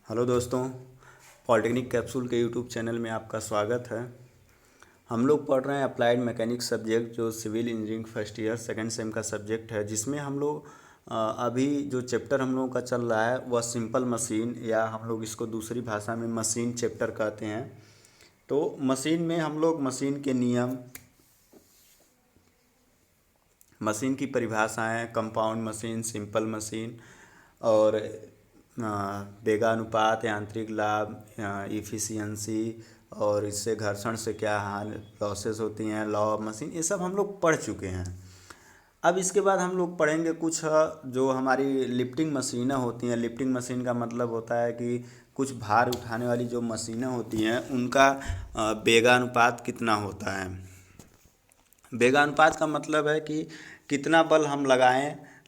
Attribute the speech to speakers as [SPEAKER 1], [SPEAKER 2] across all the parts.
[SPEAKER 1] Hello दोस्तों, polytechnic capsule के YouTube channel में आपका स्वागत है। हम लोग पढ़ रहे हैं अप्लाइड मैकेनिक्स सब्जेक्ट, जो civil engineering first year second sem का सब्जेक्ट है, जिसमें हम लोग अभी जो चैप्टर हम लोगों का चल रहा है वह सिंपल मशीन, या हम लोग इसको दूसरी भाषा में मशीन चैप्टर कहते हैं। तो मशीन में हम लोग मशीन के नियम, मशीन की परिभाषाएं, कंपाउंड मशीन, सिंपल मशीन और वेगानुपात, यांत्रिक लाभ, इफ़िशियंसी और इससे घर्षण से क्या हानि लॉसेस होती हैं, लॉ ऑफ मशीन, ये सब हम लोग पढ़ चुके हैं। अब इसके बाद हम लोग पढ़ेंगे कुछ जो हमारी लिफ्टिंग मशीनें होती हैं। लिफ्टिंग मशीन का मतलब होता है कि कुछ भार उठाने वाली जो मशीनें होती हैं उनका वेगानुपात कितना होता है। वेगानुपात का मतलब है कि कितना बल हम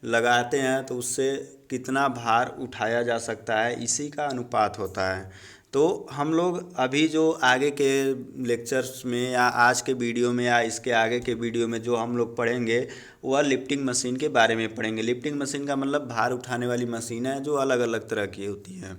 [SPEAKER 1] लगाते हैं तो उससे कितना भार उठाया जा सकता है, इसी का अनुपात होता है। तो हम लोग अभी जो आगे के लेक्चर्स में या आज के वीडियो में या इसके आगे के वीडियो में जो हम लोग पढ़ेंगे वह लिफ्टिंग मशीन के बारे में पढ़ेंगे। लिफ्टिंग मशीन का मतलब भार उठाने वाली मशीन है जो अलग अलग तरह की होती हैं,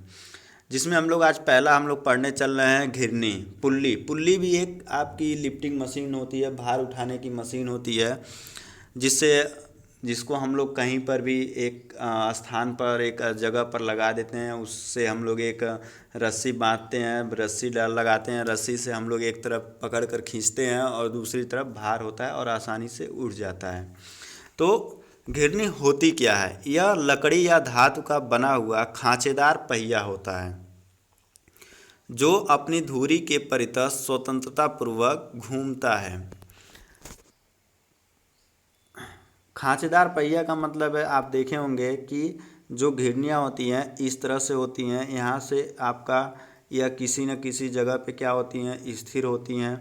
[SPEAKER 1] जिसमें हम लोग आज पहला हम लोग पढ़ने चल रहे हैं घिरनी। पुल्ली पुल्ली भी एक आपकी लिफ्टिंग मशीन होती है, भार उठाने की मशीन होती है, जिसको हम लोग कहीं पर भी एक स्थान पर, एक जगह पर लगा देते हैं। उससे हम लोग एक रस्सी बांधते हैं, रस्सी लगाते हैं, रस्सी से हम लोग एक तरफ पकड़ कर खींचते हैं और दूसरी तरफ भार होता है और आसानी से उठ जाता है। तो घिरनी होती क्या है? यह लकड़ी या धातु का बना हुआ खांचेदार पहिया होता है जो अपनी धुरी के परितः स्वतंत्रता पूर्वक घूमता है। खांचेदार पहिया का मतलब है, आप देखे होंगे कि जो घिरनियाँ होती हैं इस तरह से होती हैं, यहाँ से आपका या किसी न किसी जगह पे क्या होती हैं, स्थिर होती हैं।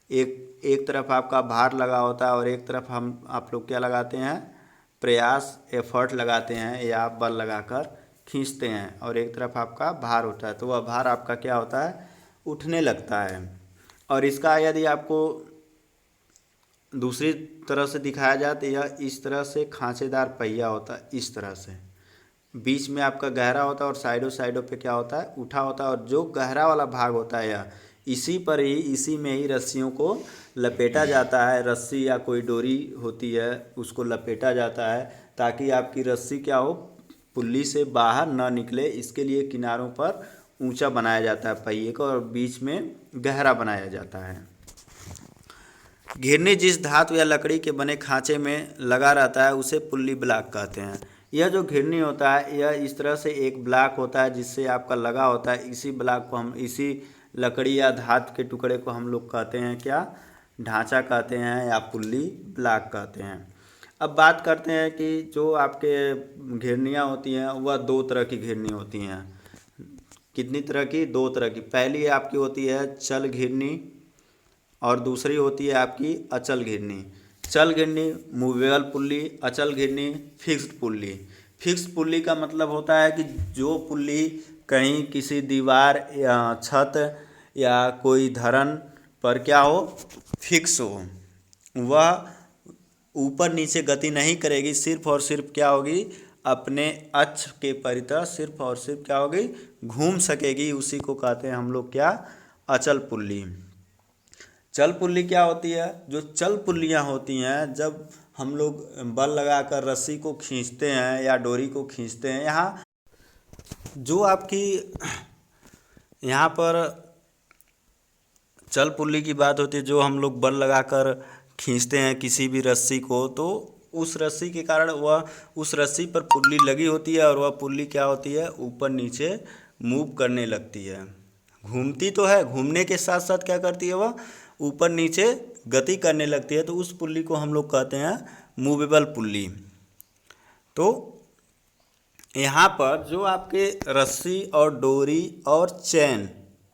[SPEAKER 1] एक तरफ आपका भार लगा होता है और एक तरफ आप लोग क्या लगाते हैं, प्रयास, एफर्ट लगाते हैं या बल लगाकर खींचते हैं, और एक तरफ आपका भार होता है। तो वह भार आपका क्या होता है, उठने लगता है। और इसका यदि आपको दूसरी तरह से दिखाया जाए तो यह इस तरह से खांचेदार पहिया होता है, इस तरह से बीच में आपका गहरा होता है और साइडों साइडों पे क्या होता है, उठा होता है। और जो गहरा वाला भाग होता है यह इसी में ही रस्सियों को लपेटा जाता है। रस्सी या कोई डोरी होती है उसको लपेटा जाता है ताकि आपकी रस्सी क्या हो, पुल्ली से बाहर ना निकले। इसके लिए किनारों पर ऊंचा बनाया जाता है पहिए को और बीच में गहरा बनाया जाता है। घिरनी जिस धातु या लकड़ी के बने खांचे में लगा रहता है उसे पुल्ली ब्लॉक कहते हैं। यह जो घिरनी होता है यह इस तरह से एक ब्लॉक होता है जिससे आपका लगा होता है। इसी ब्लॉक को हम, इसी लकड़ी या धातु के टुकड़े को हम लोग कहते हैं क्या, ढांचा कहते हैं या पुल्ली ब्लॉक कहते हैं। अब बात करते हैं कि जो आपके घिरनियाँ होती हैं वह दो तरह की घिरनी होती हैं। कितनी तरह की? दो तरह की। पहली आपकी होती है चल घिरनी और दूसरी होती है आपकी अचल घिरनी। चल घिरनी मूवेबल पुल्ली, अचल घिरनी फिक्स्ड पुल्ली। फिक्स्ड पुल्ली का मतलब होता है कि जो पुल्ली कहीं किसी दीवार या छत या कोई धरन पर क्या हो, फिक्स हो, वह ऊपर नीचे गति नहीं करेगी, सिर्फ और सिर्फ क्या होगी, अपने अक्ष के परितः सिर्फ और सिर्फ क्या होगी, घूम सकेगी। उसी को कहते हैं हम लोग क्या, अचल पुल्ली। चल पुल्ली क्या होती है? जो चल पुल्लियाँ होती हैं, जब हम लोग बल लगाकर रस्सी को खींचते हैं या डोरी को खींचते हैं, यहाँ जो आपकी यहाँ पर चल पुल्ली की बात होती है, जो हम लोग बल लगाकर खींचते हैं किसी भी रस्सी को, तो उस रस्सी के कारण वह, उस रस्सी पर पुल्ली लगी होती है और वह पुल्ली क्या होती है, ऊपर नीचे मूव करने लगती है। घूमती तो है, घूमने के साथ साथ क्या करती है, वह ऊपर नीचे गति करने लगती है। तो उस पुल्ली को हम लोग कहते हैं मूवेबल पुल्ली। तो यहाँ पर जो आपके रस्सी और डोरी और चैन,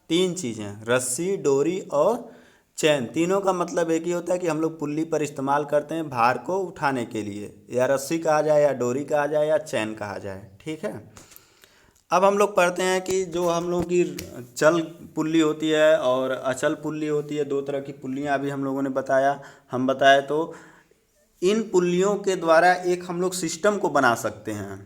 [SPEAKER 1] तीन चीज़ें, रस्सी, डोरी और चैन, तीनों का मतलब एक ही होता है कि हम लोग पुल्ली पर इस्तेमाल करते हैं भार को उठाने के लिए, या रस्सी कहा जाए या डोरी कहा जाए या चैन कहा जाए। ठीक है। अब हम लोग पढ़ते हैं कि जो हम लोग की चल पुल्ली होती है और अचल पुल्ली होती है, दो तरह की पुल्लियाँ अभी हम लोगों ने बताया। तो इन पुल्लियों के द्वारा एक हम लोग सिस्टम को बना सकते हैं।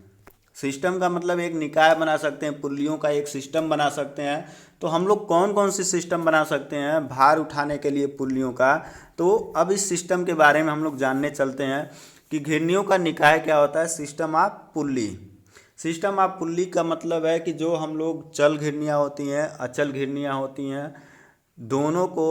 [SPEAKER 1] सिस्टम का मतलब एक निकाय बना सकते हैं, पुल्लियों का एक सिस्टम बना सकते हैं। तो हम लोग कौन कौन सी सिस्टम बना सकते हैं भार उठाने के लिए पुल्लियों का, तो अब इस सिस्टम के बारे में हम लोग जानने चलते हैं कि घिरनियों का निकाय क्या होता है। System of pulley, system of pulley का मतलब है कि जो हम लोग चल घिरनियाँ होती हैं, अचल घिरनियाँ होती हैं, दोनों को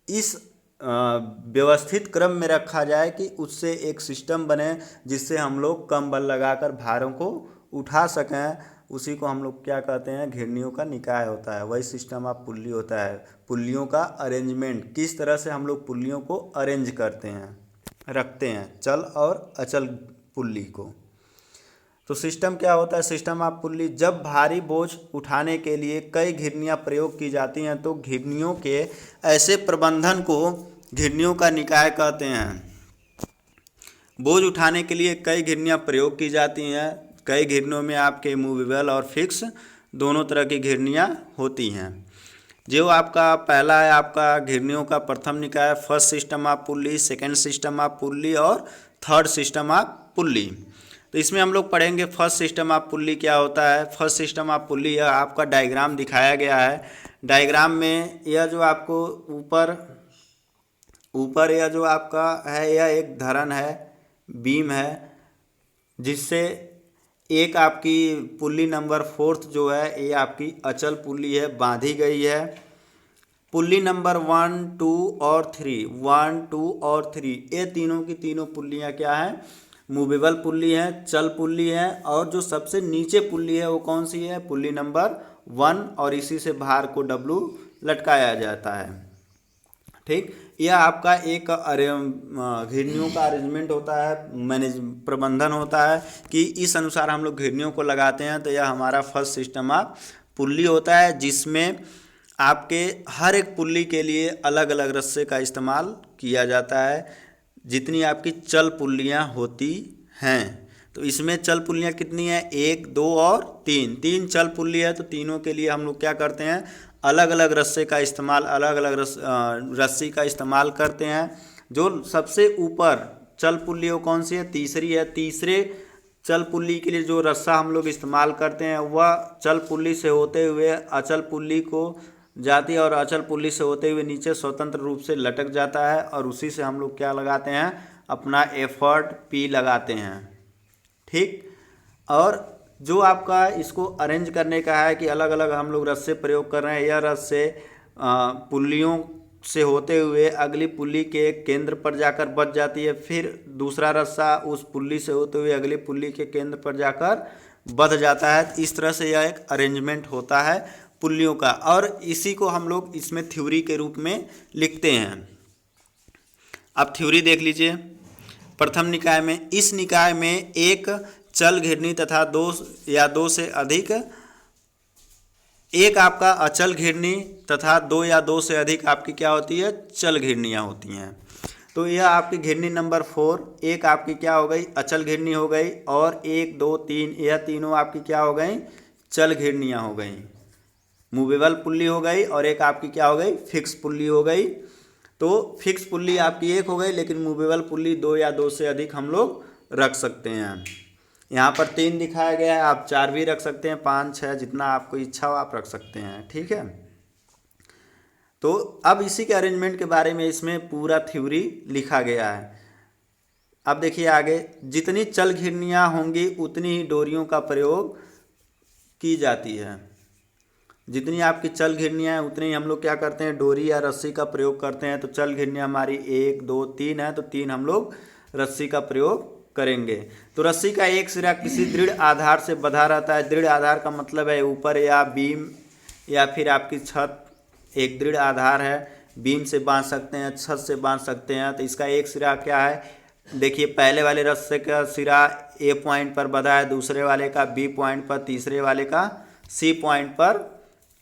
[SPEAKER 1] इस व्यवस्थित क्रम में रखा जाए कि उससे एक सिस्टम बने जिससे हम लोग कम बल लगाकर भारों को उठा सकें। उसी को हम लोग क्या कहते हैं, घिरनियों का निकाय होता है। वही सिस्टम ऑफ पुल्ली होता है। पुल्लियों का अरेंजमेंट, किस तरह से हम लोग पुल्लियों को अरेंज करते हैं, रखते हैं, चल और अचल पुल्ली को। तो सिस्टम क्या होता है, सिस्टम ऑफ पुल्ली। जब भारी बोझ उठाने के लिए कई घिरनियाँ प्रयोग की जाती हैं तो घिरनियों के ऐसे प्रबंधन को घिरनियों का निकाय कहते हैं। बोझ उठाने के लिए कई घिरनियाँ प्रयोग की जाती हैं। कई घिरनियों में आपके मूवेबल और फिक्स दोनों तरह की घिरनियाँ होती हैं। जो आपका पहला है आपका घिरनियों का प्रथम निकाय, first system of pulley, second system of pulley और थर्ड सिस्टम ऑफ पुल्ली। तो इसमें हम लोग पढ़ेंगे फर्स्ट सिस्टम ऑफ पुल्ली क्या होता है। फर्स्ट सिस्टम ऑफ पुल्ली यह आपका डायग्राम दिखाया गया है। डायग्राम में यह जो आपको ऊपर यह जो आपका है, यह एक धरन है, बीम है, जिससे एक आपकी पुल्ली नंबर 4 जो है ये आपकी अचल पुल्ली है, बांधी गई है। पुल्ली नंबर 1, 2 और 3, 1, 2 और 3 ये तीनों की तीनों पुल्लियाँ क्या हैं, मूवेबल पुल्ली हैं, चल पुल्ली हैं। और जो सबसे नीचे पुल्ली है वो कौन सी है, पुल्ली नंबर 1, और इसी से भार को W लटकाया जाता है। ठीक, यह आपका एक घिरनियों का अरेंजमेंट होता है, मैनेज प्रबंधन होता है कि इस अनुसार हम लोग घिरनियों को लगाते हैं। तो यह हमारा फर्स्ट सिस्टम ऑफ पुल्ली होता है, जिसमें आपके हर एक पुल्ली के लिए अलग अलग रस्से का इस्तेमाल किया जाता है, जितनी आपकी चल पुल्लियाँ होती हैं। तो इसमें चल पुल्लियाँ कितनी हैं, 1, 2 और 3, 3 चल पुल्ली है। तो तीनों के लिए हम लोग क्या करते हैं, अलग अलग रस्से का इस्तेमाल, अलग अलग रस्सी का इस्तेमाल करते हैं। जो सबसे ऊपर चल पुल्ली वो कौन सी है, तीसरी है। तीसरे चल पुल्ली के लिए जो रस्सा हम लोग इस्तेमाल करते हैं वह चल पुल्ली से होते हुए अचल पुल्ली को जाती है और अचल पुल्ली से होते हुए नीचे स्वतंत्र रूप से लटक जाता है, और उसी से हम लोग क्या लगाते हैं, अपना एफर्ट P लगाते हैं। ठीक, और जो आपका इसको अरेंज करने का है कि अलग अलग हम लोग रस्से प्रयोग कर रहे हैं। यह रस्से पुल्लियों से होते हुए अगली पुल्ली के केंद्र पर जाकर बच जाती है, फिर दूसरा रस्सा उस पुल्ली से होते हुए अगली पुल्ली के केंद्र पर जाकर बंध जाता है। इस तरह से यह एक अरेंजमेंट होता है पुल्लियों का, और इसी को हम लोग इसमें थ्योरी के रूप में लिखते हैं। अब थ्योरी देख लीजिए। प्रथम निकाय में, इस निकाय में एक चल घिरनी तथा 2 या 2 से अधिक, एक आपका अचल घिरनी तथा 2 या 2 से अधिक आपकी क्या होती है, चल घिरनियाँ होती हैं। तो यह आपकी घिरनी नंबर 4 एक आपकी क्या हो गई, अचल घिरनी हो गई, और 1, 2, 3 यह तीनों आपकी क्या हो गई, चल घिरनियाँ हो गई, मूवेबल पुल्ली हो गई, और एक आपकी क्या हो गई, फिक्स पुल्ली हो गई। तो फिक्स पुल्ली आपकी एक हो गई, लेकिन मूवेबल पुल्ली 2 या 2 से अधिक हम लोग रख सकते हैं। यहाँ पर 3 दिखाया गया है, आप 4 भी रख सकते हैं, 5, 6 जितना आपको इच्छा हो आप रख सकते हैं। ठीक है, तो अब इसी के अरेंजमेंट के बारे में इसमें पूरा थ्योरी लिखा गया है। अब देखिए आगे, जितनी चल घिरनियाँ होंगी उतनी ही डोरियों का प्रयोग की जाती है। जितनी आपकी चल घिरनियाँ हैं उतनी ही हम लोग क्या करते हैं, डोरी या रस्सी का प्रयोग करते हैं। तो चल घिरनियाँ हमारी 1, 2, 3 है, तो 3 हम लोग रस्सी का प्रयोग करेंगे। तो रस्सी का एक सिरा किसी दृढ़ आधार से बंधा रहता है। दृढ़ आधार का मतलब है ऊपर या बीम या फिर आपकी छत एक दृढ़ आधार है, बीम से बांध सकते हैं, छत से बांध सकते हैं। तो इसका एक सिरा क्या है, देखिए पहले वाले रस्से का सिरा A पॉइंट पर बंधा है, दूसरे वाले का B पॉइंट पर, तीसरे वाले का C पॉइंट पर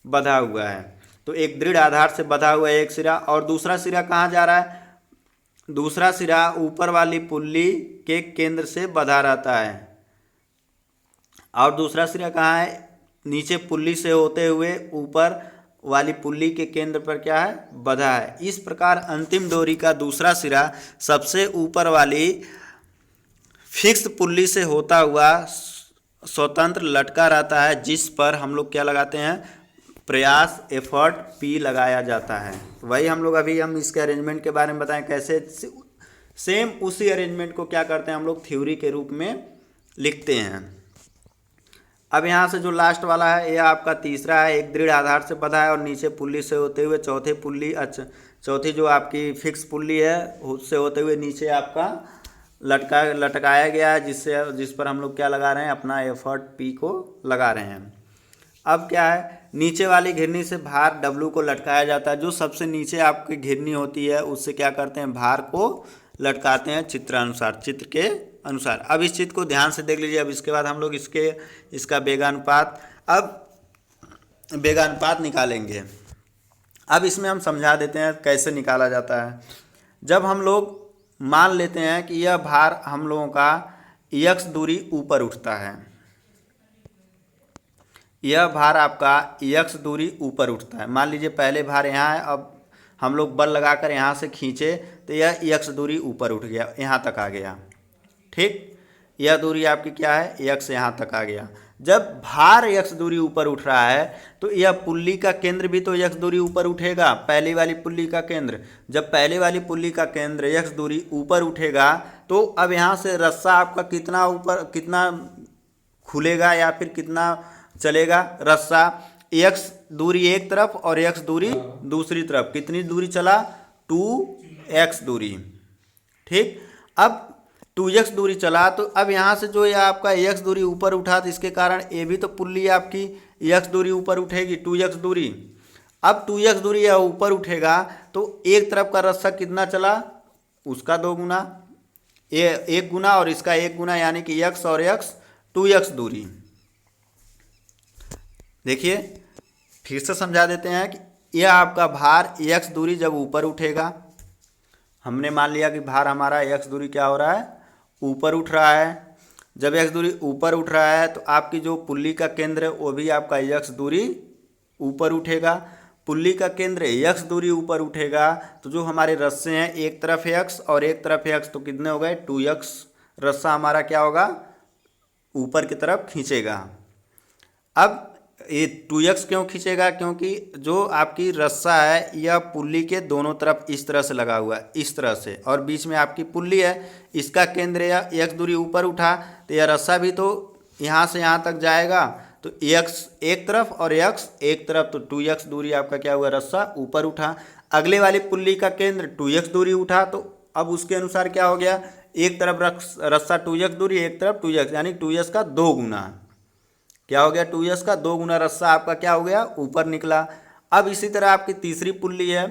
[SPEAKER 1] बंधा हुआ है। तो एक दृढ़ आधार से बंधा हुआ है एक सिरा, और दूसरा सिरा कहाँ जा रहा है, दूसरा सिरा ऊपर वाली पुल्ली के केंद्र से बंधा रहता है, और दूसरा सिरा कहाँ है, नीचे पुल्ली से होते हुए ऊपर वाली पुल्ली के केंद्र पर क्या है, बंधा है। इस प्रकार अंतिम डोरी का दूसरा सिरा सबसे ऊपर वाली फिक्स पुल्ली से होता हुआ स्वतंत्र लटका रहता है, जिस पर हम लोग क्या लगाते हैं, प्रयास एफर्ट पी लगाया जाता है। वही हम लोग अभी हम इसके अरेंजमेंट के बारे में बताएं कैसे। सेम उसी अरेंजमेंट को क्या करते हैं हम लोग थ्योरी के रूप में लिखते हैं। अब यहाँ से जो लास्ट वाला है यह आपका तीसरा है, एक दृढ़ आधार से बंधा है और नीचे पुल्ली से होते हुए चौथी जो आपकी फिक्स पुल्ली है उससे होते हुए नीचे आपका लटकाया गया है, जिस पर हम लोग क्या लगा रहे हैं, अपना एफर्ट पी को लगा रहे हैं। अब क्या है, नीचे वाली घिरनी से भार W को लटकाया जाता है। जो सबसे नीचे आपकी घिरनी होती है उससे क्या करते हैं, भार को लटकाते हैं चित्र के अनुसार। अब इस चित्र को ध्यान से देख लीजिए। अब इसके बाद हम लोग इसका वेगानुपात निकालेंगे। अब इसमें हम समझा देते हैं कैसे निकाला जाता है। जब हम लोग मान लेते हैं कि यह भार हम लोगों का x दूरी ऊपर उठता है, यह भार आपका x दूरी ऊपर उठता है। मान लीजिए पहले भार यहाँ है, अब हम लोग बल लगाकर यहाँ से खींचे तो यह x दूरी ऊपर उठ गया, यहाँ तक आ गया। ठीक, यह दूरी आपकी क्या है, x यहाँ तक आ गया। जब भार x दूरी ऊपर उठ रहा है तो यह पुल्ली का केंद्र भी तो x दूरी ऊपर उठेगा, पहली वाली पुल्ली का केंद्र। जब पहले वाली पुल्ली का केंद्र x दूरी ऊपर उठेगा तो अब यहाँ से रस्सा आपका कितना खुलेगा या फिर कितना चलेगा। रस्सा x दूरी एक तरफ और x दूरी दूसरी तरफ, कितनी दूरी चला, 2x दूरी। ठीक, अब 2x दूरी चला तो अब यहाँ से जो ये आपका x दूरी ऊपर उठा तो इसके कारण ये भी तो पुल्ली आपकी x दूरी ऊपर उठेगी, 2x दूरी। अब 2x दूरी यह ऊपर उठेगा तो एक तरफ का रस्सा कितना चला, उसका 2 गुना, ये 1 गुना और इसका 1 गुना, यानी कि x और x 2x दूरी। देखिए फिर से समझा देते हैं कि यह आपका भार x दूरी जब ऊपर उठेगा, हमने मान लिया कि भार हमारा x दूरी क्या हो रहा है, ऊपर उठ रहा है। जब x दूरी ऊपर उठ रहा है तो आपकी जो पुल्ली का केंद्र है वो भी आपका x दूरी ऊपर उठेगा। पुल्ली का केंद्र x दूरी ऊपर उठेगा तो जो हमारे रस्से हैं एक तरफ x और एक तरफ x तो कितने हो गए, 2x रस्सा हमारा क्या होगा, ऊपर की तरफ खींचेगा। अब ये 2x क्यों खींचेगा, क्योंकि जो आपकी रस्सा है यह पुल्ली के दोनों तरफ इस तरह से लगा हुआ है, इस तरह से, और बीच में आपकी पुल्ली है, इसका केंद्र या x दूरी ऊपर उठा तो यह रस्सा भी तो यहाँ से यहाँ तक जाएगा, तो x एक तरफ और x एक तरफ, तो 2x दूरी आपका क्या हुआ, रस्सा ऊपर उठा। अगले वाली पुल्ली का केंद्र 2x दूरी उठा तो अब उसके अनुसार क्या हो गया, एक तरफ रस्सा 2x दूरी, एक तरफ 2x, यानी 2x का 2 गुना क्या हो गया, 2x का 2 गुना रस्सा आपका क्या हो गया, ऊपर निकला। अब इसी तरह आपकी तीसरी पुल्ली है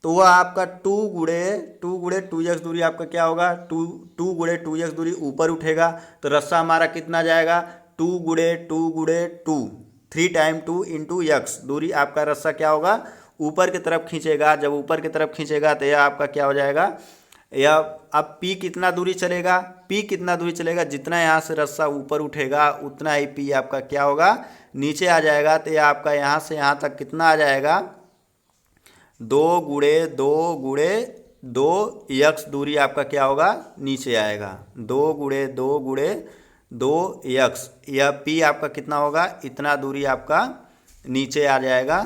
[SPEAKER 1] तो वह आपका 2 गुणे 2x दूरी आपका क्या होगा, 2 गुणे 2x दूरी ऊपर उठेगा तो रस्सा हमारा कितना जाएगा, 2 गुणे 2, 3 टाइम 2 इंटू x दूरी आपका रस्सा क्या होगा, ऊपर की तरफ खींचेगा। जब ऊपर की तरफ खींचेगा तो यह आपका क्या हो जाएगा, यह अब P कितना दूरी चलेगा, P कितना दूरी चलेगा, जितना यहाँ से रस्सा ऊपर उठेगा उतना ही P आपका क्या होगा, नीचे आ जाएगा। तो यह आपका यहाँ से यहाँ तक कितना आ जाएगा, 2 गुणे 2 x दूरी आपका क्या होगा, नीचे आएगा। 2 गुणे 2 x, यह P आपका कितना होगा, इतना दूरी आपका नीचे आ जाएगा।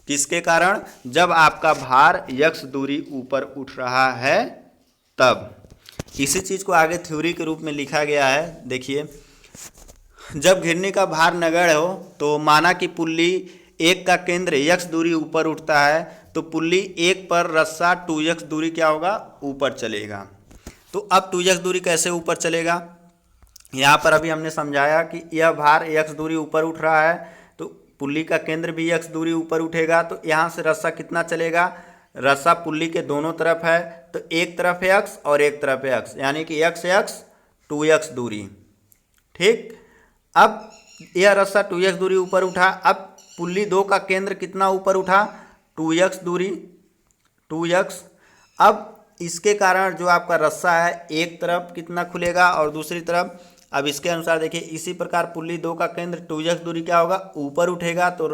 [SPEAKER 1] किसके कारण, जब आपका भार x दूरी ऊपर उठ रहा है तब। इसी चीज़ को आगे थ्योरी के रूप में लिखा गया है। देखिए, जब घिरनी का भार नगण्य हो तो माना कि पुल्ली 1 का केंद्र x दूरी ऊपर उठता है तो पुल्ली 1 पर रस्सा 2x दूरी क्या होगा, ऊपर चलेगा। तो अब 2x दूरी कैसे ऊपर चलेगा, यहाँ पर अभी हमने समझाया कि यह भार x दूरी ऊपर उठ रहा है तो पुल्ली का केंद्र भी x दूरी ऊपर उठेगा। तो यहाँ से रस्सा कितना चलेगा, रस्सा पुल्ली के दोनों तरफ है तो एक तरफ है x और एक तरफ है x, यानी कि x 2x दूरी। ठीक, अब यह रस्सा 2x दूरी ऊपर उठा। अब पुल्ली 2 का केंद्र कितना ऊपर उठा, 2x दूरी, 2x। अब इसके कारण जो आपका रस्सा है एक तरफ कितना खुलेगा और दूसरी तरफ, अब इसके अनुसार देखिए इसी प्रकार पुल्ली 2 का केंद्र 2x दूरी क्या होगा, ऊपर उठेगा तो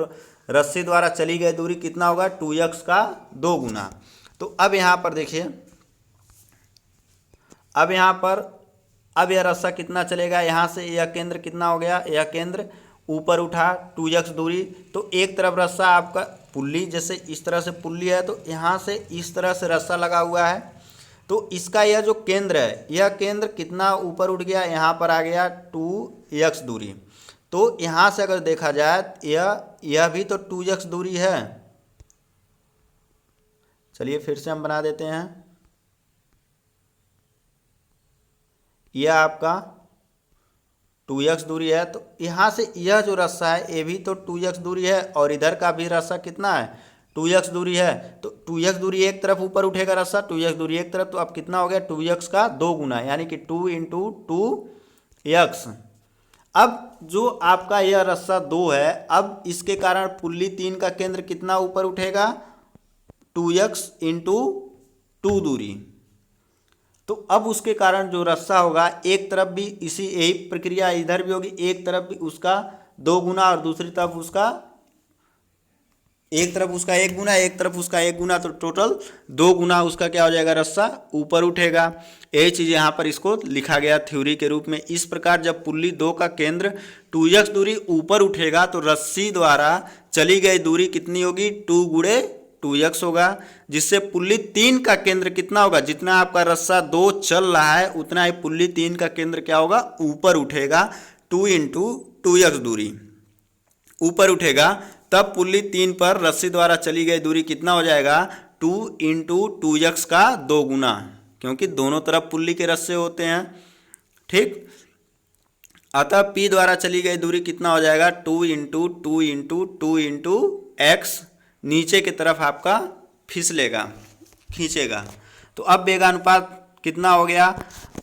[SPEAKER 1] रस्सी द्वारा चली गई दूरी कितना होगा, 2x का 2 गुना। तो अब यहाँ पर देखिए, अब यहाँ पर अब यह रस्सा कितना चलेगा, यहाँ से यह केंद्र कितना हो गया, यह केंद्र ऊपर उठा 2x दूरी, तो एक तरफ रस्सा आपका पुल्ली, जैसे इस तरह से पुल्ली है तो यहाँ से इस तरह से रस्सा लगा हुआ है, तो इसका यह जो केंद्र है, यह केंद्र कितना ऊपर उठ गया, यहाँ पर आ गया 2x दूरी। तो यहाँ से अगर देखा जाए यह भी तो 2x दूरी है। चलिए फिर से हम बना देते हैं, यह आपका 2x दूरी है, तो यहाँ से यह जो रस्सा है ये भी तो 2x दूरी है, और इधर का भी रस्सा कितना है, 2x दूरी है। तो 2x दूरी एक तरफ ऊपर उठेगा रस्सा, 2x दूरी एक तरफ, तो अब कितना हो गया 2x का 2 गुना, यानी कि 2 × 2x। अब जो आपका यह रस्सा 2 है, अब इसके कारण पुल्ली 3 का केंद्र कितना ऊपर उठेगा, 2x × 2 दूरी। तो अब उसके कारण जो रस्सा होगा एक तरफ भी इसी यही प्रक्रिया इधर भी होगी, एक तरफ भी उसका 2 गुना और दूसरी तरफ उसका एक तरफ उसका 1 गुना, एक तरफ उसका 1 गुना, तो टोटल 2 गुना उसका क्या हो जाएगा, रस्सा ऊपर उठेगा। यही चीज़ यहाँ पर इसको लिखा गया थ्योरी के रूप में। इस प्रकार जब पुल्ली 2 का केंद्र 2x दूरी ऊपर उठेगा तो रस्सी द्वारा चली गई दूरी कितनी होगी, 2 गुणे 2x होगा, जिससे पुल्ली 3 का केंद्र कितना होगा, जितना आपका रस्सा 2 चल रहा है उतना ही पुल्ली 3 का केंद्र क्या होगा, ऊपर उठेगा, 2 × 2x दूरी ऊपर उठेगा। तब पुल्ली 3 पर रस्सी द्वारा चली गई दूरी कितना हो जाएगा, 2 × 2x का 2 गुना, क्योंकि दोनों तरफ पुल्ली के रस्से होते हैं। ठीक, अतः P द्वारा चली गई दूरी कितना हो जाएगा, 2 × 2 × 2 × x, नीचे की तरफ आपका फिसलेगा, खींचेगा। तो अब वेगानुपात कितना हो गया,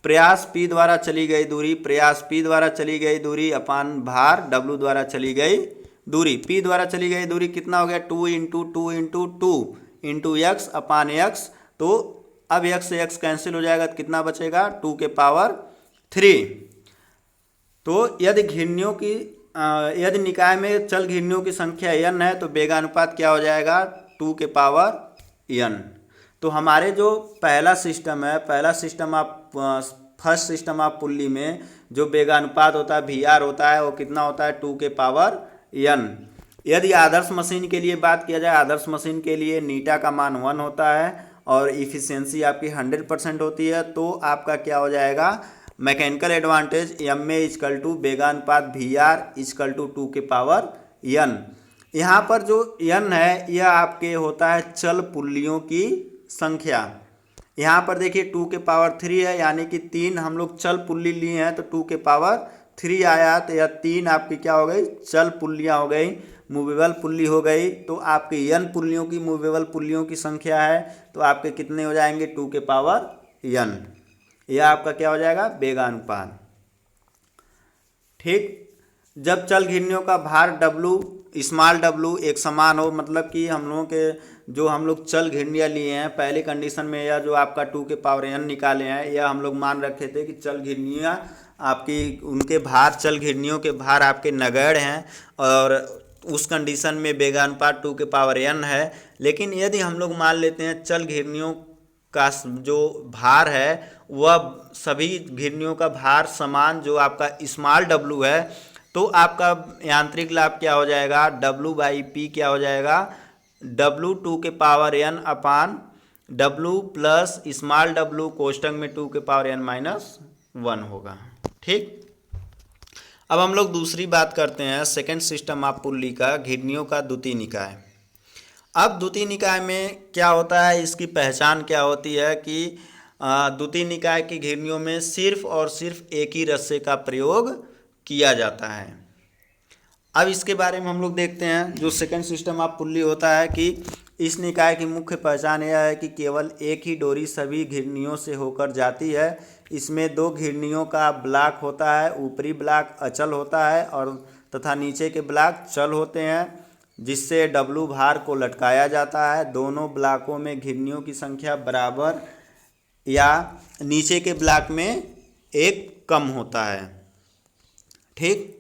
[SPEAKER 1] प्रयास P द्वारा चली गई दूरी, प्रयास P द्वारा चली गई दूरी अपान भार W द्वारा चली गई दूरी। P द्वारा चली गई दूरी कितना हो गया, 2 × 2 × 2 × x अपान x। तो अब x से x कैंसिल हो जाएगा तो कितना बचेगा, 2 के पावर 3। तो यदि घिरनियों की यदि निकाय में चल घिरनियों की संख्या n है तो वेगानुपात क्या हो जाएगा, 2 के पावर n। तो हमारे जो पहला सिस्टम है, पहला सिस्टम आप फर्स्ट सिस्टम आप पुल्ली में जो वेगानुपात होता है VR होता है वो कितना होता है, 2 के पावर n। यदि आदर्श मशीन के लिए बात किया जाए, आदर्श मशीन के लिए नीटा का मान 1 होता है और इफिशियंसी आपकी 100% होती है, तो आपका क्या हो जाएगा, mechanical advantage M A equal to वेगानुपात VR इजकल टू 2 के पावर n। यहाँ पर जो n है यह आपके होता है चल पुल्लियों की संख्या। यहाँ पर देखिए 2 के पावर 3 है, यानी कि 3 हम लोग चल पुल्ली लिए हैं तो 2 के पावर 3 आया, तो यह 3 आपकी क्या हो गई, चल पुल्लियाँ हो गई, मूवेबल पुल्ली हो गई। तो आपके n पुल्लियों की मूवेबल पुल्लियों की संख्या है, तो आपके कितने हो जाएंगे, 2 के पावर n। यह आपका क्या हो जाएगा, वेगानुपात। ठीक, जब चल घिरनियों का भार W स्मॉल w एक समान हो, मतलब कि हम लोगों के जो हम लोग चल घिरनियाँ लिए हैं पहले कंडीशन में, या जो आपका 2 के पावर n निकाले हैं, यह हम लोग मान रखे थे कि चल घिरनियाँ आपकी उनके भार, चल घिरनियों के भार आपके नगण्य हैं और उस कंडीशन में वेगानुपात 2 के पावर n है। लेकिन यदि हम लोग मान लेते हैं चल घिरनियों का जो भार है वह सभी घिरनियों का भार समान, जो आपका स्मॉल w है, तो आपका यांत्रिक लाभ क्या हो जाएगा, W/P क्या हो जाएगा, W 2 के पावर n अपान W प्लस स्मॉल w कोष्टक में 2 के पावर n - 1 होगा। ठीक, अब हम लोग दूसरी बात करते हैं, सेकंड सिस्टम ऑफ पुल्ली का, घिरनियों का द्वितीय निकाय। अब द्वितीय निकाय में क्या होता है, इसकी पहचान क्या होती है कि द्वितीय निकाय की घिरनियों में सिर्फ और सिर्फ एक ही रस्से का प्रयोग किया जाता है। अब इसके बारे में हम लोग देखते हैं, जो सेकंड सिस्टम ऑफ पुल्ली होता है कि इस निकाय की मुख्य पहचान यह है कि केवल एक ही डोरी सभी घिरनियों से होकर जाती है। इसमें 2 घिरनियों का ब्लॉक होता है, ऊपरी ब्लॉक अचल होता है और तथा नीचे के ब्लॉक चल होते हैं, जिससे W भार को लटकाया जाता है। दोनों ब्लॉकों में घिरनियों की संख्या बराबर या नीचे के ब्लॉक में एक कम होता है। ठीक,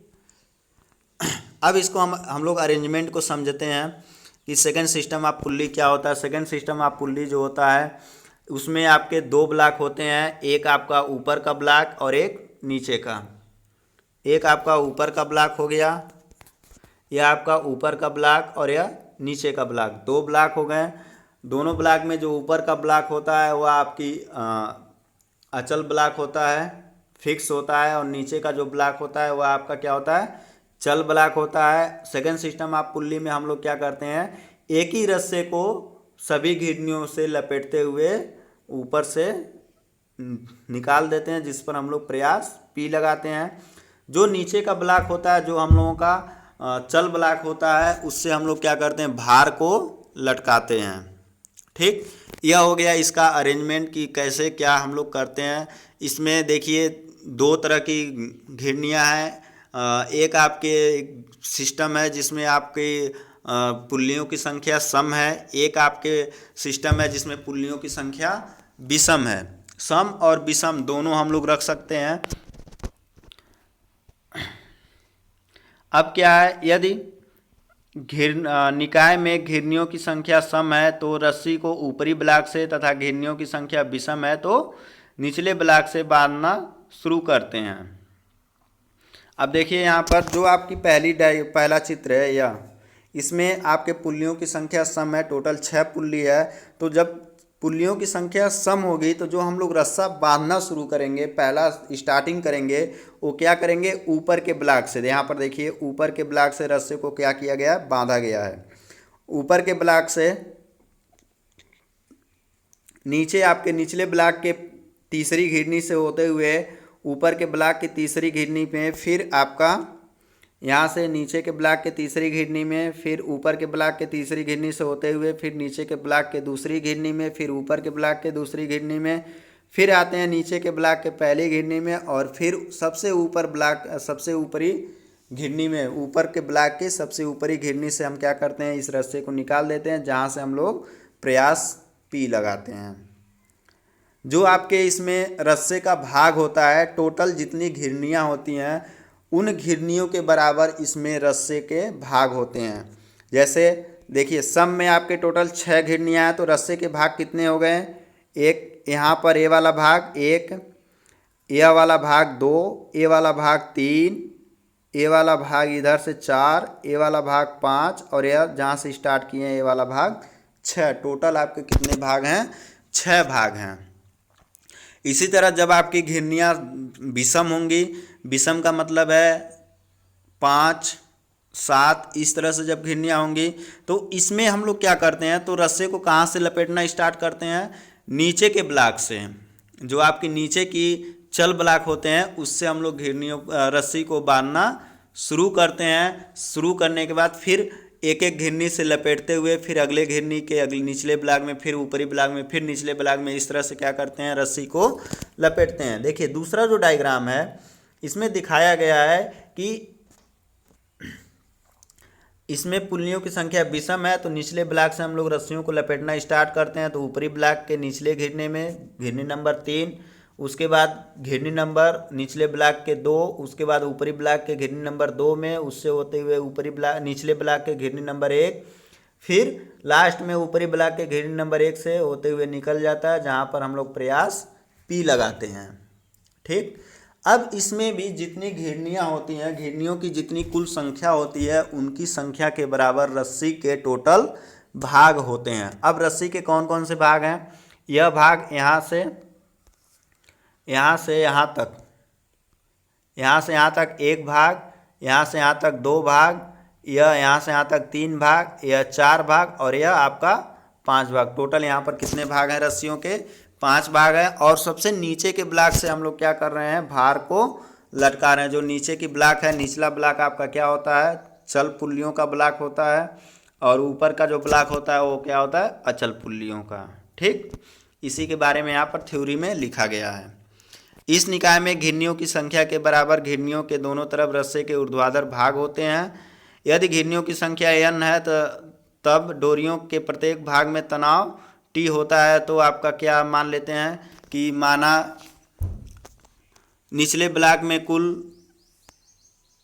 [SPEAKER 1] अब इसको हम लोग अरेंजमेंट को समझते हैं कि सेकंड सिस्टम ऑफ पुल्ली क्या होता है। सेकंड सिस्टम ऑफ पुल्ली जो होता है उसमें आपके दो ब्लॉक होते हैं, एक आपका ऊपर का ब्लॉक और एक नीचे का। एक आपका ऊपर का ब्लॉक हो गया, यह आपका ऊपर का ब्लॉक और यह नीचे का ब्लॉक, दो ब्लॉक हो गए। दोनों ब्लॉक में जो ऊपर का ब्लॉक होता है वह आपकी अचल ब्लॉक होता है, फिक्स होता है, और नीचे का जो ब्लॉक होता है वह आपका क्या होता है, चल ब्लॉक होता है। सेकंड सिस्टम आप पुल्ली में हम लोग क्या करते हैं, एक ही रस्से को सभी घिरनियों से लपेटते हुए ऊपर से निकाल देते हैं, जिस पर हम लोग प्रयास पी लगाते हैं। जो नीचे का ब्लॉक होता है, जो हम लोगों का चल ब्लॉक होता है, उससे हम लोग क्या करते हैं, भार को लटकाते हैं। ठीक, यह हो गया इसका अरेंजमेंट कि कैसे क्या हम लोग करते हैं। इसमें देखिए दो तरह की घिरनियाँ हैं। एक आपके सिस्टम है जिसमें आपकी पुल्लियों की संख्या सम है, एक आपके सिस्टम है जिसमें पुल्लियों की संख्या विषम है। सम और विषम दोनों हम लोग रख सकते हैं। अब क्या है, यदि निकाय में घिरनियों की संख्या सम है तो रस्सी को ऊपरी ब्लॉक से तथा घिरनियों की संख्या विषम है तो निचले ब्लॉक से बांधना शुरू करते हैं। अब देखिए यहाँ पर जो आपकी पहला चित्र है यह, इसमें आपके पुल्लियों की संख्या सम है, टोटल 6 पुल्ली है। तो जब पुल्लियों की संख्या सम होगी तो जो हम लोग रस्सा बांधना शुरू करेंगे, पहला स्टार्टिंग करेंगे, वो क्या करेंगे, ऊपर के ब्लॉक से। यहाँ पर देखिए ऊपर के ब्लॉक से रस्से को क्या किया गया है, बांधा गया है। ऊपर के ब्लॉक से नीचे आपके निचले ब्लॉक के तीसरी घिरनी से होते हुए ऊपर के ब्लॉक की तीसरी घिरनी में, फिर आपका यहाँ से नीचे के ब्लॉक के तीसरी घिरनी में, फिर ऊपर के ब्लॉक के तीसरी घिरनी से होते हुए फिर नीचे के ब्लॉक के दूसरी घिरनी में, फिर ऊपर के ब्लॉक के दूसरी घिरनी में, फिर आते हैं नीचे के ब्लॉक के पहली घिरनी में, और फिर सबसे ऊपर ब्लॉक सबसे ऊपरी घिरनी में, ऊपर के ब्लॉक के सबसे ऊपरी घिरनी से हम क्या करते हैं, इस रस्से को निकाल देते हैं, जहाँ से हम लोग प्रयास पी लगाते हैं। जो आपके इसमें रस्से का भाग होता है, टोटल जितनी घिरनियाँ होती हैं उन घिरनियों के बराबर इसमें रस्से के भाग होते हैं। जैसे देखिए सम में आपके टोटल 6 घिरनियाँ हैं तो रस्से के भाग कितने हो गए, एक यहाँ पर ए वाला भाग 1, ए वाला भाग 2, ए वाला भाग 3, ए वाला भाग इधर से 4, ए वाला भाग 5, और यह जहाँ से स्टार्ट किए हैं ए वाला भाग 6। टोटल आपके कितने भाग हैं, 6 भाग हैं। इसी तरह जब आपकी घिरनियाँ विषम होंगी, विषम का मतलब है 5, 7, इस तरह से जब घिरनियाँ होंगी तो इसमें हम लोग क्या करते हैं, तो रस्से को कहाँ से लपेटना स्टार्ट करते हैं, नीचे के ब्लॉक से। जो आपकी नीचे की चल ब्लॉक होते हैं उससे हम लोग रस्सी को बांधना शुरू करते हैं। शुरू करने के बाद फिर एक एक घिरनी से लपेटते हुए फिर अगले घिरनी के अगले निचले ब्लॉक में, फिर ऊपरी ब्लॉक में, फिर निचले ब्लॉक में, इस तरह से क्या करते हैं, रस्सी को लपेटते हैं। देखिए दूसरा जो डायग्राम है इसमें दिखाया गया है कि इसमें पुल्लियों की संख्या विषम है तो निचले ब्लॉक से हम लोग रस्सियों को लपेटना स्टार्ट करते हैं। तो ऊपरी ब्लॉक के निचले घिरने में घिरनी नंबर 3, उसके बाद घिरनी नंबर निचले ब्लॉक के 2, उसके बाद ऊपरी ब्लॉक के घिरनी नंबर 2 में, उससे होते हुए ऊपरी ब्लॉक निचले ब्लॉक के घिरनी नंबर 1, फिर लास्ट में ऊपरी ब्लॉक के घिरनी नंबर 1 से होते हुए निकल जाता है, जहाँ पर हम लोग प्रयास पी लगाते हैं। ठीक, अब इसमें भी जितनी घिरनियाँ होती हैं, घिरनियों की जितनी कुल संख्या होती है उनकी संख्या के बराबर रस्सी के टोटल भाग होते हैं। अब रस्सी के कौन कौन से भाग हैं, यह भाग यहाँ से यहाँ तक, यहाँ से यहाँ तक 1 भाग, यहाँ से यहाँ तक 2 भाग, यह यहाँ से यहाँ तक 3 भाग, यह 4 भाग, और यह आपका 5 भाग। टोटल यहाँ पर कितने भाग हैं रस्सियों के, 5 भाग है। और सबसे नीचे के ब्लॉक से हम लोग क्या कर रहे हैं, भार को लटका रहे हैं। जो नीचे की ब्लॉक है, निचला ब्लॉक आपका क्या होता है, चल पुल्लियों का ब्लॉक होता है, और ऊपर का जो ब्लॉक होता है वो क्या होता है, अचल पुल्लियों का। ठीक, इसी के बारे में यहाँ पर थ्योरी में लिखा गया है। इस निकाय में घिरनियों की संख्या के बराबर घिरनियों के दोनों तरफ रस्से के ऊर्ध्वाधर भाग होते हैं। यदि घिरनियों की संख्या n है तो तब डोरियों के प्रत्येक भाग में तनाव T होता है। तो आपका क्या मान लेते हैं कि माना निचले ब्लॉक में कुल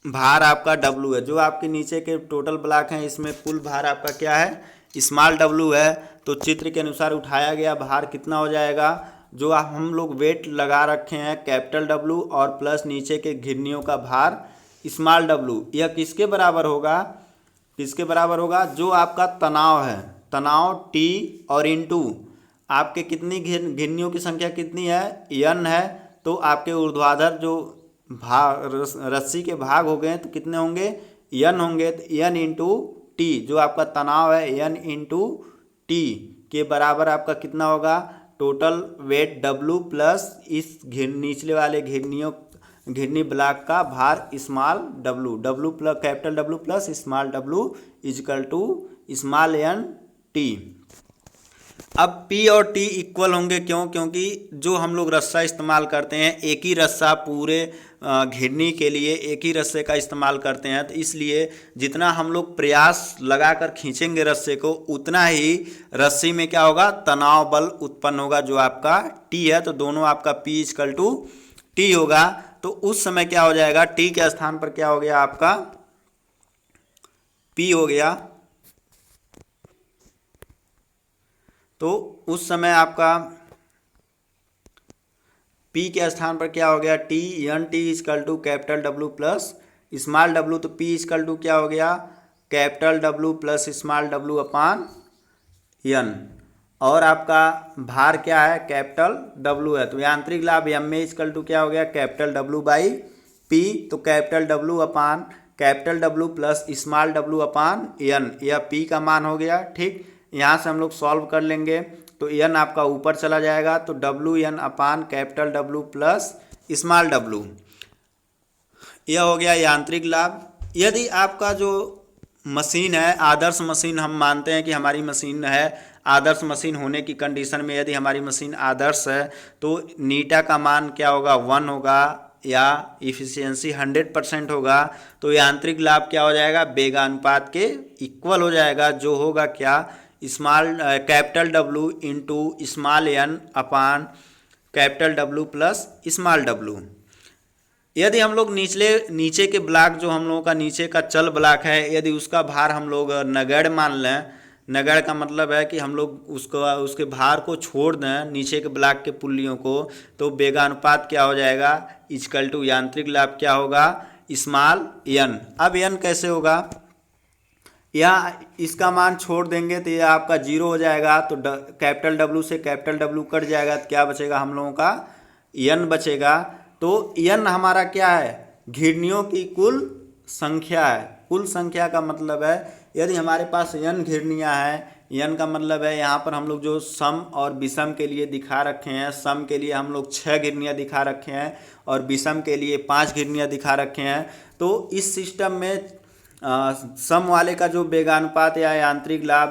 [SPEAKER 1] भार आपका W है, जो आपके नीचे के टोटल ब्लॉक हैं इसमें कुल भार आपका क्या है, स्मॉल डब्लू है, तो चित्र के अनुसार उठाया गया भार कितना हो जाएगा, जो हम लोग वेट लगा रखे हैं कैपिटल डब्लू और प्लस नीचे के घिरनियों का भार स्मॉल डब्लू, यह किसके बराबर होगा, किसके बराबर होगा, जो आपका तनाव है, तनाव टी और इंटू आपके कितनी घिरनियों की संख्या कितनी है, n है, तो आपके ऊर्ध्वाधर जो भाग रस्सी के भाग हो गए तो कितने होंगे, n होंगे, तो n इंटू टी जो आपका तनाव है n इंटू टी के बराबर आपका कितना होगा, टोटल वेट W प्लस इस निचले वाले घिरनी ब्लॉक का भार small W plus capital W plus small W equal to small n T. अब P और T इक्वल होंगे, क्यों, क्योंकि जो हम लोग रस्सा इस्तेमाल करते हैं एक ही रस्सा पूरे घिरनी के लिए एक ही रस्से का इस्तेमाल करते हैं, तो इसलिए जितना हम लोग प्रयास लगाकर खींचेंगे रस्से को उतना ही रस्सी में क्या होगा, तनाव बल उत्पन्न होगा जो आपका T है, तो दोनों आपका P इक्वल टू T होगा। तो उस समय क्या हो जाएगा, T के स्थान पर क्या हो गया आपका P हो गया, तो उस समय आपका P के स्थान पर क्या हो गया, T N T equal to capital W plus small W, तो P इजकल टू क्या हो गया, capital W plus small W upon n, और आपका भार क्या है, कैपिटल W है, तो यांत्रिक लाभ m में इजकल टू क्या हो गया, कैपिटल W बाई P, तो capital W upon capital W plus small W upon n, यह P का मान हो गया। ठीक, यहाँ से हम लोग सॉल्व कर लेंगे तो n आपका ऊपर चला जाएगा, तो WN upon capital W plus small W, यह हो गया यांत्रिक लाभ। यदि आपका जो मशीन है आदर्श मशीन, हम मानते हैं कि हमारी मशीन है आदर्श मशीन होने की कंडीशन में यदि हमारी मशीन आदर्श है तो नीटा का मान क्या होगा, 1 होगा या इफिशियंसी 100% होगा, तो यांत्रिक लाभ क्या हो जाएगा, वेगानुपात के इक्वल हो जाएगा, जो होगा क्या, small capital W into small n upon capital W plus small W। यदि हम लोग नीचे के ब्लॉक जो हम लोगों का नीचे का चल ब्लॉक है यदि उसका भार हम लोग नगण्य मान लें, नगण्य का मतलब है कि हम लोग उसके भार को छोड़ दें नीचे के ब्लॉक के पुल्लियों को, तो वेगानुपात क्या हो जाएगा, इजकल टू यांत्रिक लाभ क्या होगा, स्मॉल n। अब n कैसे होगा, या इसका मान छोड़ देंगे तो यह आपका 0 हो जाएगा, तो कैपिटल W से कैपिटल W कट जाएगा, तो क्या बचेगा हम लोगों का, n बचेगा। तो n हमारा क्या है, घिरनियों की कुल संख्या है। कुल संख्या का मतलब है यदि हमारे पास n घिरनियाँ हैं, n का मतलब है यहाँ पर हम लोग जो सम और विषम के लिए दिखा रखे हैं, सम के लिए हम लोग 6 घिरनियाँ दिखा रखे हैं और विषम के लिए 5 घिरनियाँ दिखा रखे हैं। तो इस सिस्टम में सम वाले का जो वेगानुपात या यांत्रिक लाभ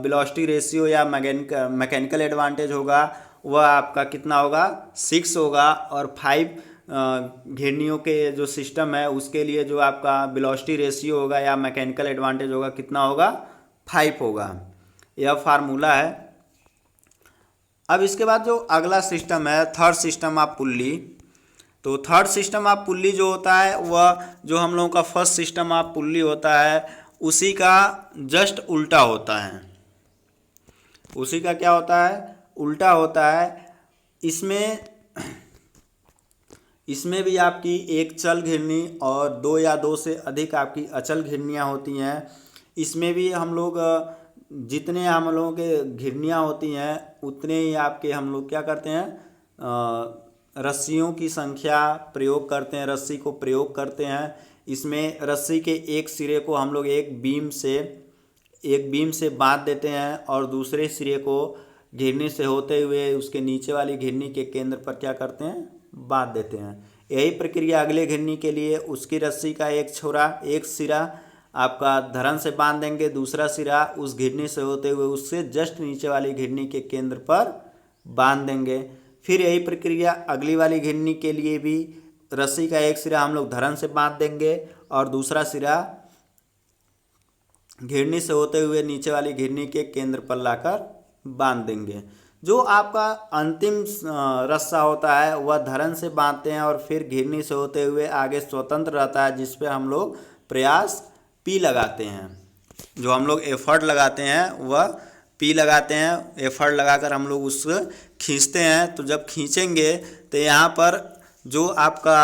[SPEAKER 1] वेलोसिटी रेशियो या मैकेनिकल एडवांटेज होगा वह आपका कितना होगा, 6 होगा, और 5 घिरनियों के जो सिस्टम है उसके लिए जो आपका वेलोसिटी रेशियो होगा या मैकेनिकल एडवांटेज होगा कितना होगा, 5 होगा। यह फार्मूला है। अब इसके बाद जो अगला सिस्टम है थर्ड सिस्टम ऑफ पुल्ली, तो थर्ड सिस्टम ऑफ पुल्ली जो होता है वह जो हम लोगों का फर्स्ट सिस्टम ऑफ पुल्ली होता है उसी का जस्ट उल्टा होता है, उसी का क्या होता है, उल्टा होता है। इसमें भी आपकी एक चल घिरनी और 2 या 2 से अधिक आपकी अचल घिरनियाँ होती हैं। इसमें भी हम लोग जितने हम लोगों के घिरनियाँ होती हैं उतने ही आपके हम लोग क्या करते हैं, रस्सियों की संख्या प्रयोग करते हैं, रस्सी को प्रयोग करते हैं। इसमें रस्सी के एक सिरे को हम लोग एक बीम से बांध देते हैं और दूसरे सिरे को घिरनी से होते हुए उसके नीचे वाली घिरनी के केंद्र पर क्या करते हैं, बांध देते हैं। यही प्रक्रिया अगले घिरनी के लिए उसकी रस्सी का एक सिरा आपका धरन से बांध देंगे, दूसरा सिरा उस घिरनी से होते हुए उससे जस्ट नीचे वाली घिरनी के केंद्र पर बांध देंगे। फिर यही प्रक्रिया अगली वाली घिरनी के लिए भी रस्सी का एक सिरा हम लोग धरन से बांध देंगे और दूसरा सिरा घिरनी से होते हुए नीचे वाली घिरनी के केंद्र पर लाकर बांध देंगे। जो आपका अंतिम रस्सा होता है वह धरन से बांधते हैं और फिर घिरनी से होते हुए आगे स्वतंत्र रहता है जिस पे हम लोग प्रयास P लगाते हैं। जो हम लोग एफर्ट लगाते हैं वह पी लगाते हैं, एफर्ट लगाकर हम लोग उसको खींचते हैं। तो जब खींचेंगे तो यहाँ पर जो आपका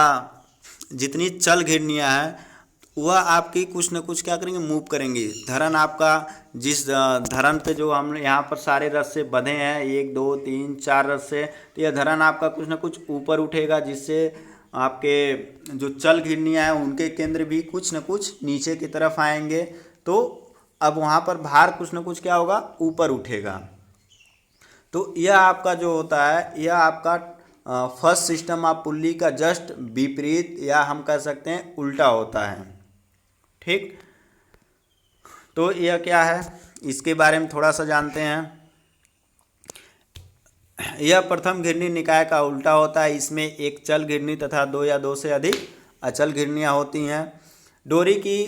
[SPEAKER 1] जितनी चल घिरनियाँ हैं वह आपकी कुछ न कुछ क्या करेंगे, मूव करेंगी। धरन आपका जिस धरन पे जो हम यहाँ पर सारे रस्से बंधे हैं, 1 2 3 4 रस्से, तो यह धरन आपका कुछ न कुछ ऊपर उठेगा, जिससे आपके जो चल घिरनियाँ हैं उनके केंद्र भी कुछ न कुछ नीचे की तरफ आएंगे। तो अब वहाँ पर भार कुछ न कुछ क्या होगा, ऊपर उठेगा। तो यह आपका जो होता है, यह आपका फर्स्ट सिस्टम ऑफ पुल्ली का जस्ट विपरीत या हम कह सकते हैं उल्टा होता है। ठीक, तो यह क्या है, इसके बारे में थोड़ा सा जानते हैं। यह प्रथम घिरनी निकाय का उल्टा होता है। इसमें एक चल घिरनी तथा 2 या 2 से अधिक अचल घिरनियाँ होती हैं। डोरी की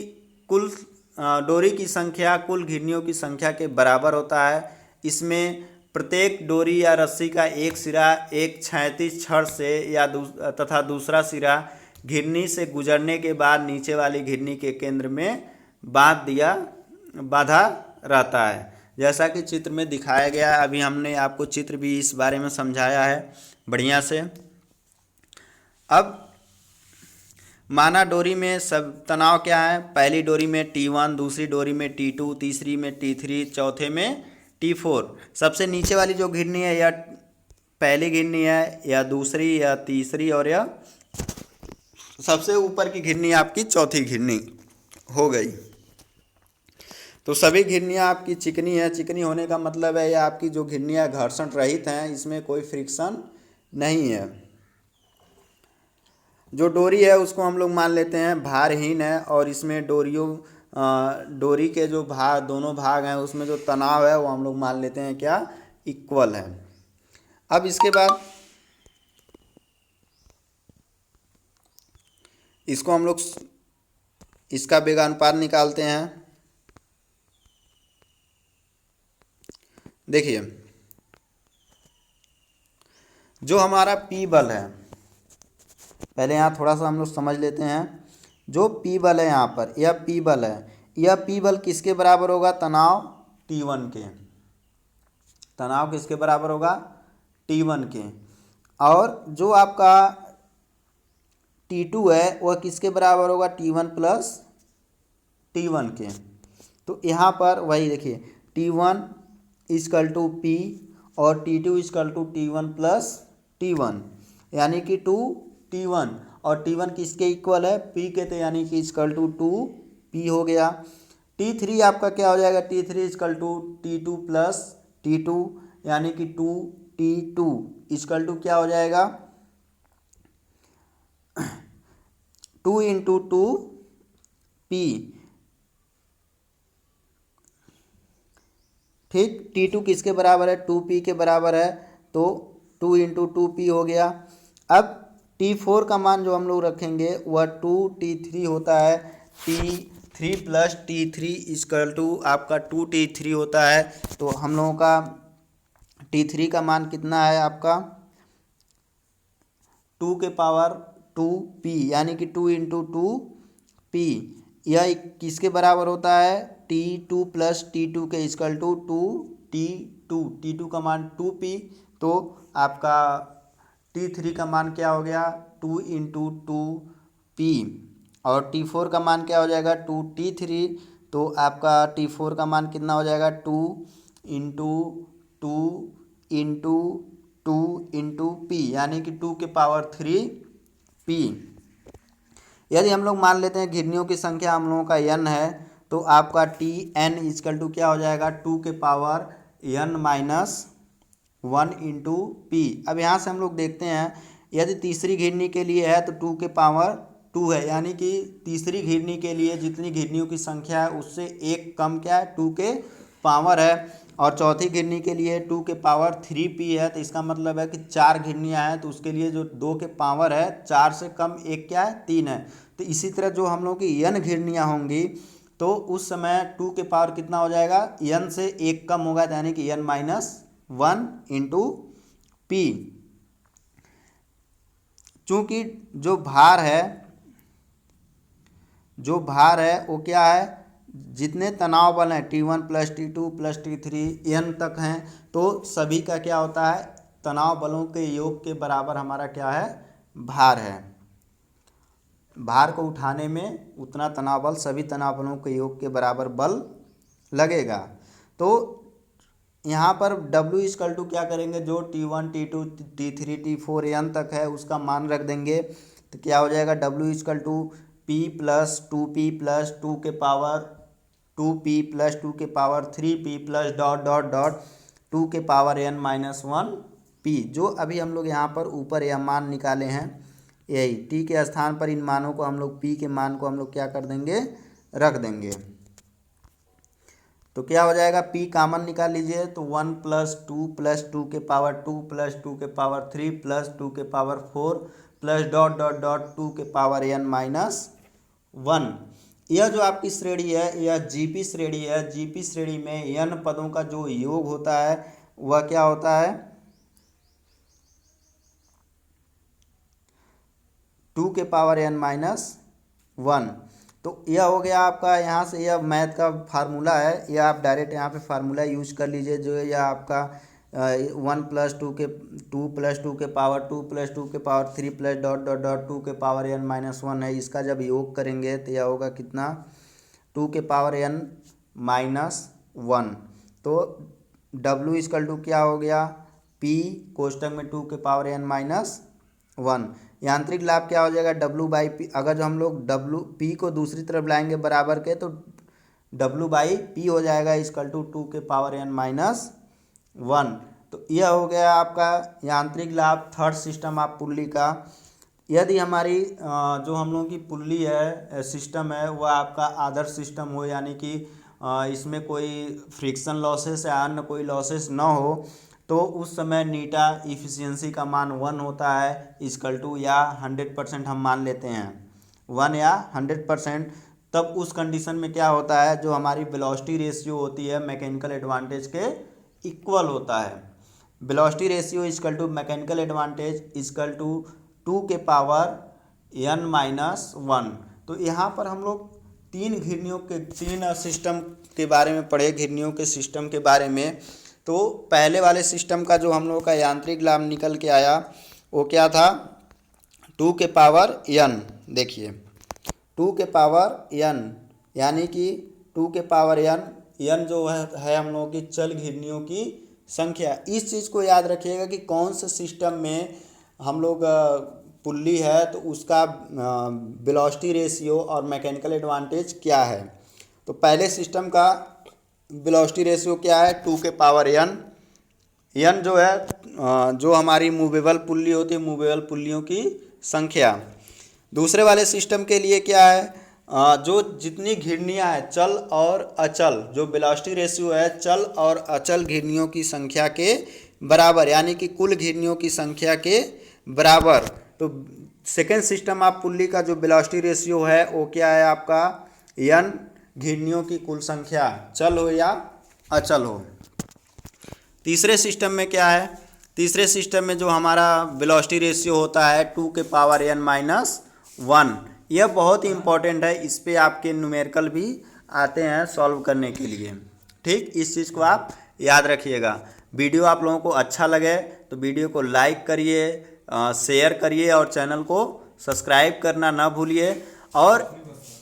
[SPEAKER 1] डोरी की संख्या कुल घिरनियों की संख्या के बराबर होता है। इसमें प्रत्येक डोरी या रस्सी का एक सिरा एक क्षैतिज छड़ से या तथा दूसरा सिरा घिरनी से गुजरने के बाद नीचे वाली घिरनी के केंद्र में बांधा रहता है, जैसा कि चित्र में दिखाया गया है। अभी हमने आपको चित्र भी इस बारे में समझाया है बढ़िया से। अब माना डोरी में सब तनाव क्या है, पहली डोरी में T1, दूसरी डोरी में T2, तीसरी में T3, चौथे में T4। सबसे नीचे वाली जो घिरनी है या पहली घिरनी है या दूसरी या तीसरी, और यह सबसे ऊपर की घिरनी आपकी चौथी घिरनी हो गई। तो सभी घिरनियाँ आपकी चिकनी है। चिकनी होने का मतलब है यह आपकी जो घिरनियाँ घर्षण रहित हैं, इसमें कोई फ्रिक्शन नहीं है। जो डोरी है उसको हम लोग मान लेते हैं भारहीन है, और इसमें डोरी के जो दोनों भाग हैं उसमें जो तनाव है वो हम लोग मान लेते हैं क्या, इक्वल है। अब इसके बाद इसको हम लोग इसका वेगानुपात निकालते हैं। देखिए, जो हमारा P बल है, पहले यहाँ थोड़ा सा हम लोग समझ लेते हैं। जो P बल है यहाँ पर, यह P बल है, यह P बल किसके बराबर होगा, तनाव T1 के। तनाव किसके बराबर होगा, T1 के। और जो आपका T2 है वह किसके बराबर होगा, T1 प्लस T1 के। तो यहाँ पर वही देखिए, T1 इजकल टू P और T2 is equal to T1 plus T1, यानी कि 2T1, और T1 किसके इक्वल है, P के, तो यानी कि इजकल टू 2P हो गया। T3 आपका क्या हो जाएगा, T3 is equal to T2 plus T2, यानी कि 2T2 इजकल टू क्या हो जाएगा, 2 इंटू 2P। ठीक, T2 किसके बराबर है, 2P के बराबर है, तो 2 इंटू 2P हो गया। अब T4 का मान जो हम लोग रखेंगे वह 2T3 होता है। T3 plus T3 is equal to आपका 2T3 होता है। तो हम लोगों का T3 का मान कितना है आपका, 2 के पावर 2P, यानी कि 2 इंटू 2P। यह किसके बराबर होता है, T2 प्लस T2 के इजकल टू 2T2। T2 का मान 2P, तो आपका T3 का मान क्या हो गया, 2 इंटू 2P। और T4 का मान क्या हो जाएगा, 2T3। तो आपका T4 का मान कितना हो जाएगा, 2 इंटू 2 इंटू 2 इंटू P, यानी कि 2 के पावर 3P। यदि हम लोग मान लेते हैं घिरनियों की संख्या हम लोगों का n है, तो आपका Tn इजकल टू क्या हो जाएगा, 2 के power n minus 1 into P। अब यहाँ से हम लोग देखते हैं, यदि तीसरी घिरनी के लिए है तो 2 के पावर 2 है, यानी कि तीसरी घिरनी के लिए जितनी घिरनियों की संख्या है उससे एक कम क्या है, 2 के पावर है। और चौथी घिरनी के लिए 2 के पावर 3P है, तो इसका मतलब है कि 4 घिरनियाँ हैं, तो उसके लिए जो 2 के पावर है 4 से कम एक क्या है, 3 है। तो इसी तरह जो हम लोग की n घिरनियाँ होंगी तो उस समय 2 के पावर कितना हो जाएगा, n से एक कम होगा, यानी कि n माइनस 1 इंटू P। चूँकि जो भार है वो क्या है, जितने तनाव बल हैं T1 plus T2 plus T3 n तक हैं, तो सभी का क्या होता है, तनाव बलों के योग के बराबर हमारा क्या है, भार है। भार को उठाने में उतना तनाव बल सभी तनाव बलों के योग के बराबर बल लगेगा। तो यहाँ पर W इक्वल टू क्या करेंगे, जो T1 T2 T3 T4 n तक है उसका मान रख देंगे। तो क्या हो जाएगा, W equal to P plus 2P plus 2 के पावर 2P प्लस 2 के power 3P plus dot dot dot 2 के पावर n माइनस 1P। जो अभी हम लोग यहाँ पर ऊपर यह मान निकाले हैं, यही T के स्थान पर इन मानों को हम लोग P के मान को हम लोग क्या कर देंगे, रख देंगे। तो क्या हो जाएगा, P कॉमन निकाल लीजिए, तो 1 प्लस 2 के पावर 2 प्लस 2 के पावर 3 प्लस 2 के power 4 plus dot dot dot 2 के पावर n माइनस 1। यह जो आपकी श्रेणी है यह GP श्रेणी है। GP श्रेणी में n पदों का जो योग होता है वह क्या होता है, 2 के पावर n माइनस 1। तो यह हो गया आपका, यहाँ से यह मैथ का फार्मूला है, यह आप डायरेक्ट यहाँ पे फार्मूला यूज कर लीजिए, जो है यह आपका 1 प्लस 2 प्लस 2 के पावर 2 प्लस 2 के power 3 plus dot dot dot 2 के पावर n माइनस 1 है। इसका जब योग करेंगे तो यह होगा कितना, 2 के पावर n माइनस 1। तो W इक्वल टू क्या हो गया, P कोष्टक में 2 के पावर n माइनस 1। यांत्रिक लाभ क्या हो जाएगा, W बाई P। अगर जो हम लोग P को दूसरी तरफ लाएंगे बराबर के, तो W बाई P हो जाएगा इक्वल टू 2 के पावर n माइनस 1। तो यह हो गया आपका यांत्रिक लाभ, थर्ड सिस्टम आप पुल्ली का। यदि हमारी जो हम लोगों की पुल्ली है, सिस्टम है, वह आपका आदर्श सिस्टम हो, यानी कि इसमें कोई फ्रिक्शन लॉसेस या अन्य कोई लॉसेस ना हो, तो उस समय नीटा इफिशियंसी का मान 1 होता है इक्वल टू, या 100% हम मान लेते हैं 1 या 100%। तब उस कंडीशन में क्या होता है, जो हमारी वेलोसिटी रेशियो होती है मैकेनिकल एडवांटेज के इक्वल होता है। Velocity ratio equal to mechanical advantage equal to 2 के पावर n माइनस 1। तो यहाँ पर हम लोग तीन सिस्टम के बारे में पढ़े, घिरनियों के सिस्टम के बारे में। तो पहले वाले सिस्टम का जो हम लोग का यांत्रिक लाभ निकल के आया वो क्या था, 2 के पावर n। देखिए 2 के पावर n, यानी कि 2 के पावर n जो है हम लोगों की चल घिरनियों की संख्या। इस चीज़ को याद रखिएगा कि कौन से सिस्टम में हम लोग पुल्ली है तो उसका वेलोसिटी रेशियो और मैकेनिकल एडवांटेज क्या है। तो पहले सिस्टम का वेलोसिटी रेशियो क्या है, 2 के पावर n। n जो है जो हमारी मूवेबल पुल्ली होती है, मूवेबल पुल्लियों की संख्या। दूसरे वाले सिस्टम के लिए क्या है, जो जितनी घिरनियाँ हैं चल और अचल, जो वेलोसिटी रेशियो है चल और अचल घिरनियों की संख्या के बराबर, यानी कि कुल घिरनियों की संख्या के बराबर। तो सेकेंड सिस्टम आप पुल्ली का जो वेलोसिटी रेशियो है वो क्या है आपका, n घिरनियों की कुल संख्या, चल हो या अचल हो। तीसरे सिस्टम में क्या है, तीसरे सिस्टम में जो हमारा वेलोसिटी रेशियो होता है 2 के पावर n माइनस 1। यह बहुत ही इंपॉर्टेंट है, इस पे आपके न्यूमेरिकल भी आते हैं सॉल्व करने के लिए। ठीक, इस चीज़ को आप याद रखिएगा। वीडियो आप लोगों को अच्छा लगे तो वीडियो को लाइक करिए, शेयर करिए और चैनल को सब्सक्राइब करना ना भूलिए। और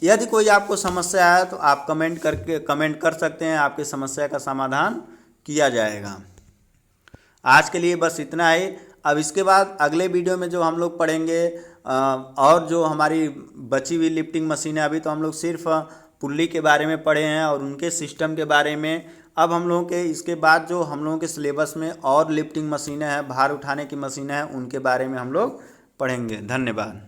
[SPEAKER 1] यदि कोई आपको समस्या है तो आप कमेंट कर सकते हैं, आपकी समस्या का समाधान किया जाएगा। आज के लिए बस इतना ही। अब इसके बाद अगले वीडियो में जो हम लोग पढ़ेंगे और जो हमारी बची हुई लिफ्टिंग मशीनें, अभी तो हम लोग सिर्फ पुल्ली के बारे में पढ़े हैं और उनके सिस्टम के बारे में। अब हम लोगों के इसके बाद जो हम लोगों के सिलेबस में और लिफ्टिंग मशीनें हैं, भार उठाने की मशीनें हैं, उनके बारे में हम लोग पढ़ेंगे। धन्यवाद।